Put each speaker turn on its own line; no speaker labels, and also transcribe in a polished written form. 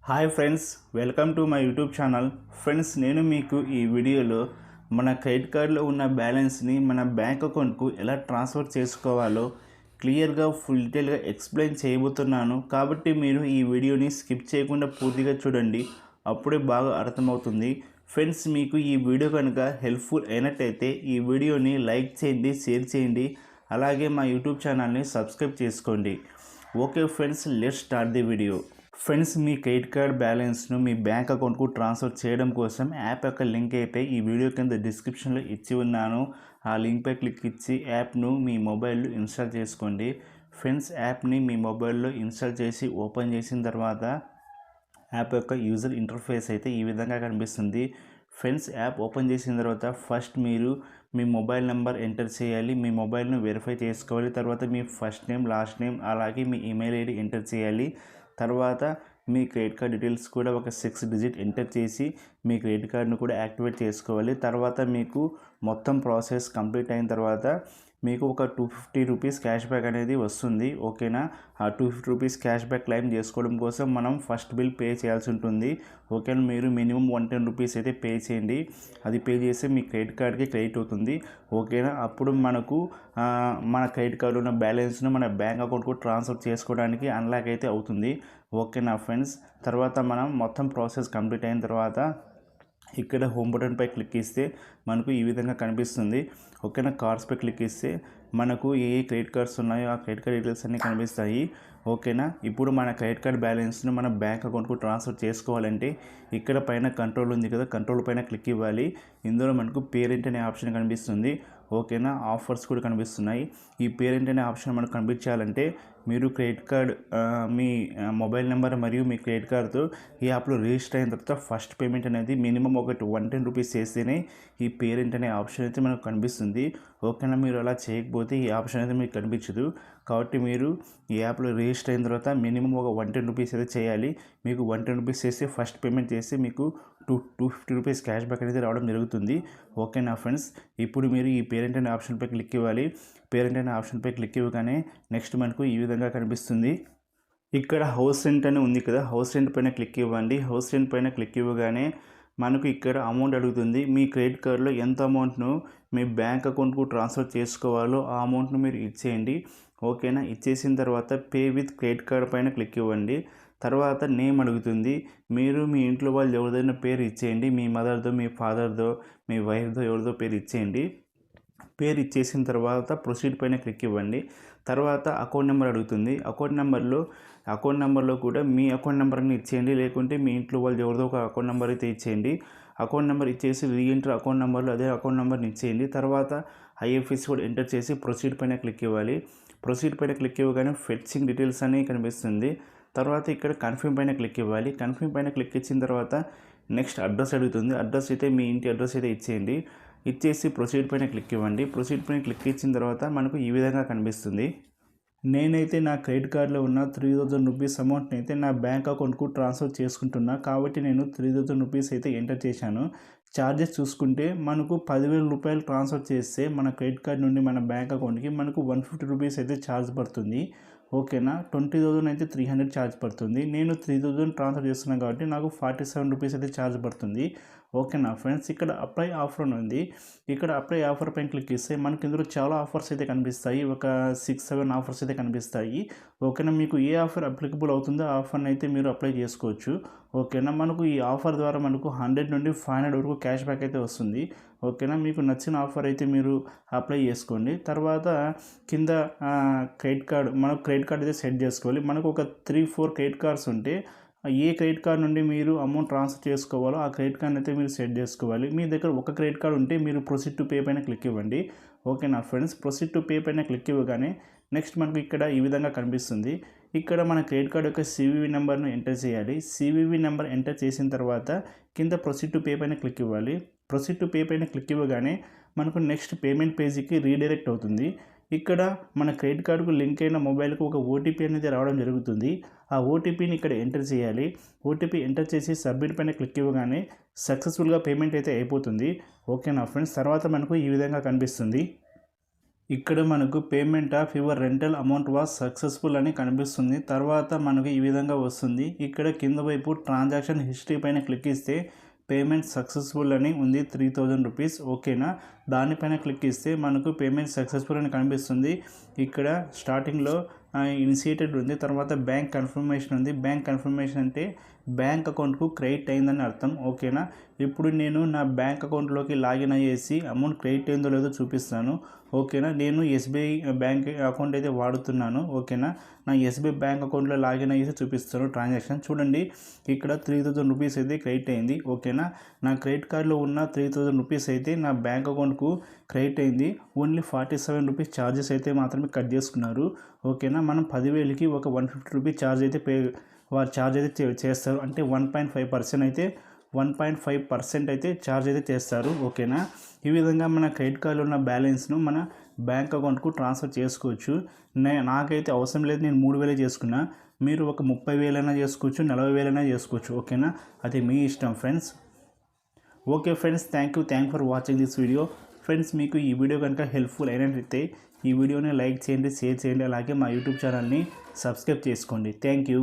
Hi friends, welcome to my YouTube channel. Friends, నేను మీకు ఈ వీడియోలో మన క్రెడిట్ కార్డులో ఉన్న బ్యాలెన్స్ని మన బ్యాంక్ అకౌంట్కు ఎలా ట్రాన్స్ఫర్ చేసుకోవాలో క్లియర్గా ఫుల్ డీటెయిల్గా ఎక్స్ప్లెయిన్ చేయబోతున్నాను. కాబట్టి మీరు ఈ వీడియోని స్కిప్ చేయకుండా పూర్తిగా చూడండి, అప్పుడే బాగా అర్థమవుతుంది. ఫ్రెండ్స్, మీకు ఈ వీడియో కనుక హెల్ప్ఫుల్ అయినట్టయితే ఈ వీడియోని లైక్ చేయండి, షేర్ చేయండి, అలాగే మా యూట్యూబ్ ఛానల్ని సబ్స్క్రైబ్ చేసుకోండి. Okay friends, let's start the video. Friends, me credit card బ్యాలెన్స్ను మీ బ్యాంక్ అకౌంట్కు ట్రాన్స్ఫర్ చేయడం కోసం యాప్ యొక్క లింక్ అయితే ఈ వీడియో కింద డిస్క్రిప్షన్లో ఇచ్చి ఉన్నాను. ఆ లింక్పై క్లిక్ ఇచ్చి యాప్ను మీ మొబైల్లో ఇన్స్టాల్ చేసుకోండి. ఫ్రెండ్స్, యాప్ని మీ మొబైల్లో ఇన్స్టాల్ చేసి ఓపెన్ చేసిన తర్వాత యాప్ యొక్క యూజర్ ఇంటర్ఫేస్ అయితే ఈ విధంగా కనిపిస్తుంది. ఫ్రెండ్స్, యాప్ ఓపెన్ చేసిన తర్వాత ఫస్ట్ మీరు మీ మొబైల్ నెంబర్ ఎంటర్ చేయాలి. మీ మొబైల్ను వెరిఫై చేసుకోవాలి. తర్వాత మీ ఫస్ట్ నేమ్, లాస్ట్ నేమ్, అలాగే మీ ఈమెయిల్ ఐడి ఎంటర్ చేయాలి. తర్వాత మీ క్రెడిట్ కార్డ్ డీటెయిల్స్ కూడా ఒక 6 డిజిట్ ఎంటర్ చేసి మీ క్రెడిట్ కార్డ్ను కూడా యాక్టివేట్ చేసుకోవాలి. తర్వాత మీకు మొత్తం ప్రాసెస్ కంప్లీట్ అయిన తర్వాత మీకు ఒక 250 రూపీస్ క్యాష్ బ్యాక్ అనేది వస్తుంది. ఓకేనా? ఆ 250 రూపీస్ క్యాష్ బ్యాక్ క్లెయిమ్ చేసుకోవడం కోసం మనం ఫస్ట్ బిల్ పే చేయాల్సి ఉంటుంది. ఓకేనా? మీరు మినిమం 110 రూపీస్ అయితే పే చేయండి. అది పే చేస్తే మీ క్రెడిట్ కార్డ్కి క్రెడిట్ అవుతుంది. ఓకేనా? అప్పుడు మనకు మన క్రెడిట్ కార్డు ఉన్న బ్యాలెన్స్ను మన బ్యాంక్ అకౌంట్కు ట్రాన్స్ఫర్ చేసుకోవడానికి అన్లాక్ అయితే అవుతుంది. ఓకేనా ఫ్రెండ్స్? తర్వాత మనం మొత్తం ప్రాసెస్ కంప్లీట్ అయిన తర్వాత ఇక్కడ హోమ్ బటన్పై క్లిక్ ఇస్తే మనకు ఈ విధంగా కనిపిస్తుంది. ఓకేనా? కార్డ్స్పై క్లిక్ ఇస్తే మనకు ఏ క్రెడిట్ కార్డ్స్ ఉన్నాయో ఆ క్రెడిట్ కార్డ్ డీటెయిల్స్ అన్నీ కనిపిస్తాయి. ఓకేనా? ఇప్పుడు మన క్రెడిట్ కార్డ్ బ్యాలెన్స్ను మన బ్యాంక్ అకౌంట్కు ట్రాన్స్ఫర్ చేసుకోవాలంటే ఇక్కడ పైన కంట్రోల్ ఉంది కదా, కంట్రోల్ పైన క్లిక్ ఇవ్వాలి. ఇందులో మనకు పేరెంట్ అనే ఆప్షన్ కనిపిస్తుంది. ఓకేనా? ఆఫర్స్ కూడా కనిపిస్తున్నాయి. ఈ పేరెంట్ అనే ఆప్షన్ మనకు కనిపించాలంటే మీరు క్రెడిట్ కార్డ్ మీ మొబైల్ నెంబర్ మరియు మీ క్రెడిట్ కార్డ్తో ఈ యాప్లో రిజిస్టర్ అయిన తర్వాత ఫస్ట్ పేమెంట్ అనేది మినిమం ఒకటి 110 రూపీస్ చేస్తేనే ఈ పేరెంట్ అనే ఆప్షన్ అయితే మనకు కనిపిస్తుంది. ఓకేనా? మీరు అలా చేయకపోతే ఈ ఆప్షన్ అయితే మీకు కనిపించదు. కాబట్టి మీరు ఈ యాప్లో రిజిస్టర్ అయిన తర్వాత మినిమం ఒక 110 రూపీస్ అయితే చేయాలి. మీకు 110 రూపీస్ చేస్తే ఫస్ట్ పేమెంట్ చేస్తే మీకు 250 రూపీస్ క్యాష్ బ్యాక్ అనేది రావడం జరుగుతుంది. ఓకేనా ఫ్రెండ్స్? ఇప్పుడు మీరు ఈ పేరెంట్ అనే ఆప్షన్పై క్లిక్ ఇవ్వాలి. పేరెంట్ అనే ఆప్షన్పై క్లిక్ ఇవ్వగానే నెక్స్ట్ మనకు ఈ విధంగా కనిపిస్తుంది. ఇక్కడ హౌస్ రెంట్ అని ఉంది కదా, హౌస్ రెంట్ పైన క్లిక్ ఇవ్వండి. హౌస్ రెంట్ పైన క్లిక్ ఇవ్వగానే మనకు ఇక్కడ అమౌంట్ అడుగుతుంది. మీ క్రెడిట్ కార్డులో ఎంత అమౌంట్ను మీ బ్యాంక్ అకౌంట్కు ట్రాన్స్ఫర్ చేసుకోవాలో ఆ అమౌంట్ను మీరు ఇచ్చేయండి. ఓకేనా? ఇచ్చేసిన తర్వాత పే విత్ క్రెడిట్ కార్డ్ పైన క్లిక్ ఇవ్వండి. తర్వాత నేమ్ అడుగుతుంది. మీరు మీ ఇంట్లో వాళ్ళు ఎవరిదైనా పేరు ఇచ్చేయండి. మీ మదర్దో, మీ ఫాదర్దో, మీ వైఫ్దో ఎవరిదో పేరు ఇచ్చేయండి. పేరు ఇచ్చేసిన తర్వాత ప్రొసీడ్ పైన క్లిక్ ఇవ్వండి. తర్వాత అకౌంట్ నెంబర్ అడుగుతుంది. అకౌంట్ నెంబర్లో కూడా మీ అకౌంట్ నెంబర్ని ఇచ్చేయండి, లేకుంటే మీ ఇంట్లో వాళ్ళు ఎవరిదో ఒక అకౌంట్ నెంబర్ అయితే ఇచ్చేయండి. అకౌంట్ నెంబర్ ఇచ్చేసి రీఎంటర్ అకౌంట్ నెంబర్లో అదే అకౌంట్ నెంబర్ని ఇచ్చేయండి. తర్వాత ఐఎఫ్ఎస్సి కూడా ఎంటర్ చేసి ప్రొసీడ్ పైన క్లిక్ ఇవ్వాలి. ప్రొసీడ్ పైన క్లిక్ ఇవ్వగానే ఫెచ్చింగ్ డీటెయిల్స్ అని కనిపిస్తుంది. తర్వాత ఇక్కడ కన్ఫర్మ్ పైన క్లిక్ ఇవ్వాలి. కన్ఫర్మ్ పైన క్లిక్ ఇచ్చిన తర్వాత నెక్స్ట్ అడ్రస్ అడుగుతుంది. అడ్రస్ అయితే మీ ఇంటి అడ్రస్ అయితే ఇచ్చేయండి. ఇచ్చేసి ప్రొసీడ్ పైన క్లిక్ ఇవ్వండి. ప్రొసీడ్ పైన క్లిక్ ఇచ్చిన తర్వాత మనకు ఈ విధంగా కనిపిస్తుంది. నేనైతే నా క్రెడిట్ కార్డులో ఉన్న 3000 రూపీస్ అమౌంట్ని అయితే నా బ్యాంక్ అకౌంట్కు ట్రాన్స్ఫర్ చేసుకుంటున్నా. కాబట్టి నేను 3000 రూపీస్ అయితే ఎంటర్ చేశాను. ఛార్జెస్ చూసుకుంటే మనకు 10,000 రూపాయలు ట్రాన్స్ఫర్ చేస్తే మన క్రెడిట్ కార్డ్ నుండి మన బ్యాంక్ అకౌంట్కి మనకు 150 రూపీస్ అయితే ఛార్జ్ పడుతుంది. ఓకేనా? 20,000 అయితే 300 ఛార్జ్ పడుతుంది. నేను 3000 ట్రాన్స్ఫర్ చేస్తున్నాను కాబట్టి నాకు 47 రూపీస్ అయితే ఛార్జ్ పడుతుంది. ఓకేనా ఫ్రెండ్స్? ఇక్కడ అప్లై ఆఫర్ అని ఉంది. ఇక్కడ అప్లై ఆఫర్ పైన క్లిక్ ఇస్తే మనకి ఇందులో చాలా ఆఫర్స్ అయితే కనిపిస్తాయి. ఒక 6-7 ఆఫర్స్ అయితే కనిపిస్తాయి. ఓకేనా? మీకు ఏ ఆఫర్ అప్లికబుల్ అవుతుందో ఆ ఆఫర్ని అయితే మీరు అప్లై చేసుకోవచ్చు. ఓకేనా? మనకు ఈ ఆఫర్ ద్వారా మనకు 100 నుండి 500 వరకు క్యాష్ బ్యాక్ అయితే వస్తుంది. ఓకేనా? మీకు నచ్చిన ఆఫర్ అయితే మీరు అప్లై చేసుకోండి. తర్వాత కింద మనకు క్రెడిట్ కార్డ్ అయితే సెట్ చేసుకోవాలి. మనకు ఒక 3-4 క్రెడిట్ కార్డ్స్ ఉంటే ఏ క్రెడిట్ కార్డ్ నుండి మీరు అమౌంట్ ట్రాన్స్ఫర్ చేసుకోవాలో ఆ క్రెడిట్ కార్డ్ని అయితే మీరు సెట్ చేసుకోవాలి. మీ దగ్గర ఒక క్రెడిట్ కార్డ్ ఉంటే మీరు ప్రొసీడ్ టు పే పైన క్లిక్ ఇవ్వండి. ఓకేనా ఫ్రెండ్స్? ప్రొసీడ్ టు పే పైన క్లిక్ ఇవ్వగానే నెక్స్ట్ మనకు ఇక్కడ ఈ విధంగా కనిపిస్తుంది. ఇక్కడ మన క్రెడిట్ కార్డ్ యొక్క సివివి నెంబర్ను ఎంటర్ చేయాలి. సివివి నెంబర్ ఎంటర్ చేసిన తర్వాత కింద ప్రొసీడ్ టు పే పైన క్లిక్ ఇవ్వాలి. ప్రొసీడ్ టు పే పైన క్లిక్ ఇవ్వగానే మనకు నెక్స్ట్ పేమెంట్ పేజీకి రీడైరెక్ట్ అవుతుంది. ఇక్కడ మన క్రెడిట్ కార్డుకు లింక్ అయిన మొబైల్కు ఒక ఓటీపీ అనేది రావడం జరుగుతుంది. ఆ ఓటీపీని ఇక్కడ ఎంటర్ చేయాలి. ఓటీపీ ఎంటర్ చేసి సబ్మిట్ పైన క్లిక్ ఇవ్వగానే సక్సెస్ఫుల్గా పేమెంట్ అయితే అయిపోతుంది. ఓకేనా ఫ్రెండ్స్? తర్వాత మనకు ఈ విధంగా కనిపిస్తుంది. ఇక్కడ మనకు payment of your rental amount was successful అని కనిపిస్తుంది. తర్వాత మనకు ఈ విధంగా వస్తుంది. ఇక్కడ కింద వైపు ట్రాన్సాక్షన్ హిస్టరీ పైన క్లిక్ ఇస్తే పేమెంట్ సక్సెస్ఫుల్ అని ఉంది 3000 రూపీస్. ఓకేనా, దానిపైన క్లిక్ ఇస్తే మనకు పేమెంట్ సక్సెస్ఫుల్ అని కనిపిస్తుంది. ఇక్కడ స్టార్టింగ్లో ఇనిషియేటెడ్ ఉంది, తర్వాత బ్యాంక్ కన్ఫర్మేషన్ ఉంది. బ్యాంక్ కన్ఫర్మేషన్ అంటే బ్యాంక్ అకౌంట్కు క్రెడిట్ అయిందని అర్థం. ఓకేనా, ఇప్పుడు నేను నా బ్యాంక్ అకౌంట్లోకి లాగిన్ అయ్యేసి అమౌంట్ క్రెడిట్ అయిందో లేదో చూపిస్తాను. ఓకేనా, నేను ఎస్బీఐ బ్యాంక్ అకౌంట్ అయితే వాడుతున్నాను. ఓకేనా, నా ఎస్బీఐ బ్యాంక్ అకౌంట్లో లాగిన్ అయ్యేసి చూపిస్తాను ట్రాన్సాక్షన్. చూడండి, ఇక్కడ 3000 రూపీస్ అయితే క్రెడిట్ అయింది. ఓకేనా, నా క్రెడిట్ కార్డులో ఉన్న 3000 రూపీస్ అయితే నా బ్యాంక్ అకౌంట్కు క్రెడిట్ అయింది. ఓన్లీ 47 రూపీస్ ఛార్జెస్ అయితే మాత్రమే కట్ చేసుకున్నారు. ఓకేనా, మనం 10,000కి ఒక 150 రూపీస్ ఛార్జ్ అయితే వారు ఛార్జ్ అయితే చేస్తారు. అంటే 1.5% అయితే 1.5% అయితే ఛార్జ్ అయితే చేస్తారు. ఓకేనా, ఈ విధంగా మన క్రెడిట్ కార్డులో ఉన్న బ్యాలెన్స్ను మన బ్యాంక్ అకౌంట్కు ట్రాన్స్ఫర్ చేసుకోవచ్చు. నాకైతే అవసరం లేదు, నేను 3,000 చేసుకున్నా. మీరు ఒక 30,000 చేసుకోవచ్చు, 40,000 చేసుకోవచ్చు. ఓకేనా, అది మీ ఇష్టం friends. Okay friends, thank you for watching this video. Friends, మీకు ఈ వీడియో కనుక హెల్ప్ఫుల్ అయినట్లయితే ఈ వీడియోని లైక్ చేయండి, షేర్ చేయండి, అలాగే మా యూట్యూబ్ ఛానల్ని సబ్స్క్రైబ్ చేసుకోండి. Thank you.